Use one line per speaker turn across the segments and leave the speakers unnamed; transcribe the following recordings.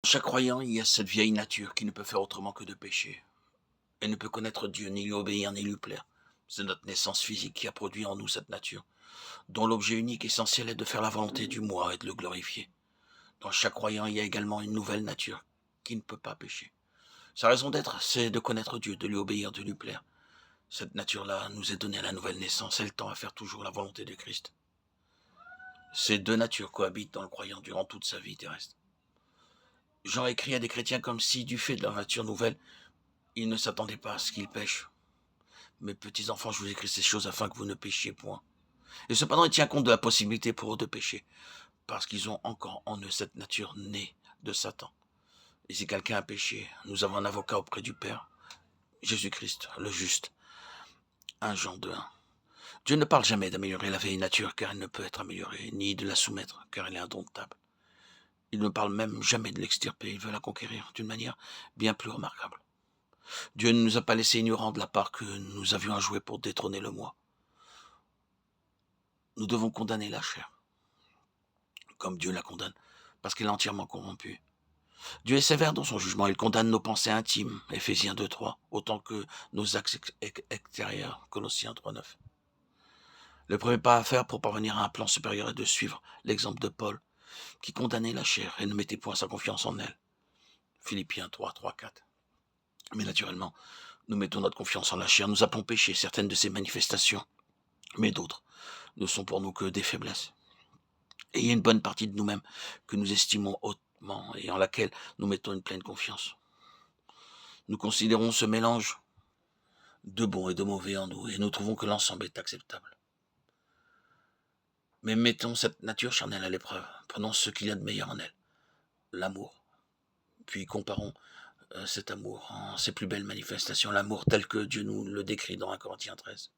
Chaque croyant, il y a cette vieille nature qui ne peut faire autrement que de pécher. Elle ne peut connaître Dieu, ni lui obéir, ni lui plaire. C'est notre naissance physique qui a produit en nous cette nature, dont l'objet unique essentiel est de faire la volonté du moi et de le glorifier. Dans chaque croyant, il y a également une nouvelle nature qui ne peut pas pécher. Sa raison d'être, c'est de connaître Dieu, de lui obéir, de lui plaire. Cette nature-là nous est donnée à la nouvelle naissance, elle tend à faire toujours la volonté de Christ. Ces deux natures cohabitent dans le croyant durant toute sa vie terrestre. Jean écrit à des chrétiens comme si, du fait de leur nature nouvelle, ils ne s'attendaient pas à ce qu'ils pêchent. Mes petits enfants, je vous écris ces choses afin que vous ne péchiez point. Et cependant, il tient compte de la possibilité pour eux de pécher, parce qu'ils ont encore en eux cette nature née de Satan. Et si quelqu'un a péché, nous avons un avocat auprès du Père, Jésus-Christ, le juste. 1 Jean 2:1. Dieu ne parle jamais d'améliorer la vieille nature, car elle ne peut être améliorée, ni de la soumettre, car elle est indomptable. Il ne parle même jamais de l'extirper, il veut la conquérir d'une manière bien plus remarquable. Dieu ne nous a pas laissé ignorants de la part que nous avions à jouer pour détrôner le moi. Nous devons condamner la chair, comme Dieu la condamne, parce qu'elle est entièrement corrompue. Dieu est sévère dans son jugement, il condamne nos pensées intimes, Éphésiens 2:3, autant que nos actes extérieurs, Colossiens 3:9. Le premier pas à faire pour parvenir à un plan supérieur est de suivre l'exemple de Paul, qui condamnait la chair et ne mettait point sa confiance en elle, Philippiens 3:4. Mais naturellement, nous mettons notre confiance en la chair, nous appelons péché certaines de ses manifestations, mais d'autres ne sont pour nous que des faiblesses. Et il y a une bonne partie de nous-mêmes que nous estimons hautement et en laquelle nous mettons une pleine confiance. Nous considérons ce mélange de bon et de mauvais en nous et nous trouvons que l'ensemble est acceptable. Mais mettons cette nature charnelle à l'épreuve, prenons ce qu'il y a de meilleur en elle, l'amour, puis comparons cet amour en ses plus belles manifestations, l'amour tel que Dieu nous le décrit dans 1 Corinthiens 13.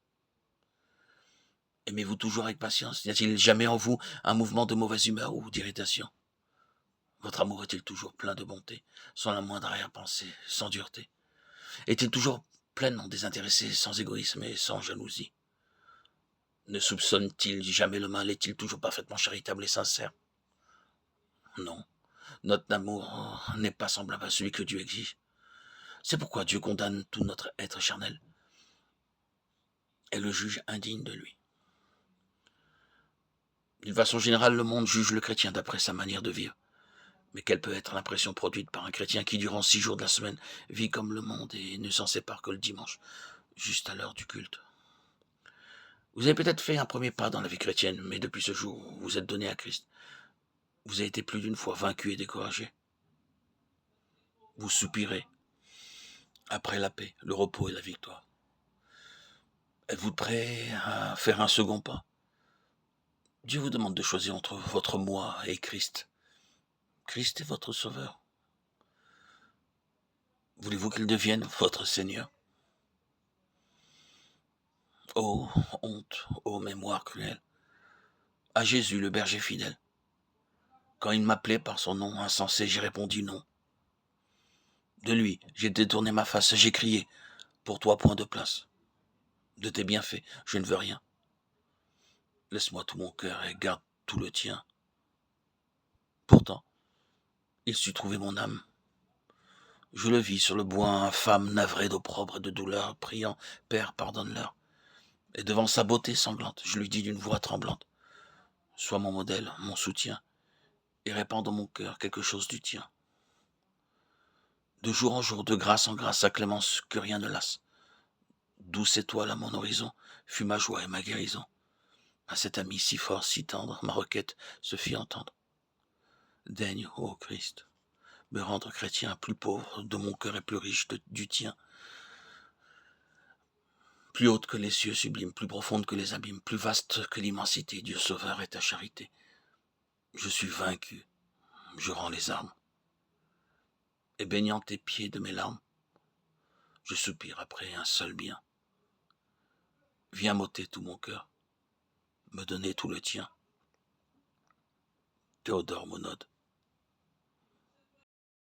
Aimez-vous toujours avec patience? N'y a-t-il jamais en vous un mouvement de mauvaise humeur ou d'irritation? Votre amour est-il toujours plein de bonté, sans la moindre arrière-pensée, sans dureté? Est-il toujours pleinement désintéressé, sans égoïsme et sans jalousie? Ne soupçonne-t-il jamais le mal? Est-il toujours parfaitement charitable et sincère? Non. Notre amour n'est pas semblable à celui que Dieu exige. C'est pourquoi Dieu condamne tout notre être charnel et le juge indigne de lui. D'une façon générale, le monde juge le chrétien d'après sa manière de vivre. Mais quelle peut être l'impression produite par un chrétien qui, durant 6 jours de la semaine, vit comme le monde et ne s'en sépare que le dimanche, juste à l'heure du culte? Vous avez peut-être fait un premier pas dans la vie chrétienne, mais depuis ce jour, vous êtes donné à Christ. Vous avez été plus d'une fois vaincu et découragé. Vous soupirez après la paix, le repos et la victoire. Êtes-vous prêt à faire un second pas? Dieu vous demande de choisir entre votre moi et Christ. Christ est votre sauveur. Voulez-vous qu'il devienne votre Seigneur? Oh, honte, oh mémoire cruelle. À Jésus, le berger fidèle. Quand il m'appelait par son nom insensé, j'ai répondu non. De lui, j'ai détourné ma face, j'ai crié, pour toi point de place. De tes bienfaits, je ne veux rien. Laisse-moi tout mon cœur et garde tout le tien. Pourtant, il sut trouver mon âme. Je le vis sur le bois infâme, navré d'opprobre et de douleur, priant, Père, pardonne-leur. Et devant sa beauté sanglante, je lui dis d'une voix tremblante, sois mon modèle, mon soutien, et répands dans mon cœur quelque chose du tien. De jour en jour, de grâce en grâce, sa clémence que rien ne lasse. Douce étoile à mon horizon, fut ma joie et ma guérison. À cet ami si fort, si tendre, ma requête se fit entendre. Daigne, ô Christ, me rendre chrétien, plus pauvre de mon cœur et plus riche du tien, plus haute que les cieux sublimes, plus profonde que les abîmes, plus vaste que l'immensité, Dieu sauveur est ta charité. Je suis vaincu, je rends les armes, et baignant tes pieds de mes larmes, je soupire après un seul bien. Viens m'ôter tout mon cœur, me donner tout le tien. Théodore Monod.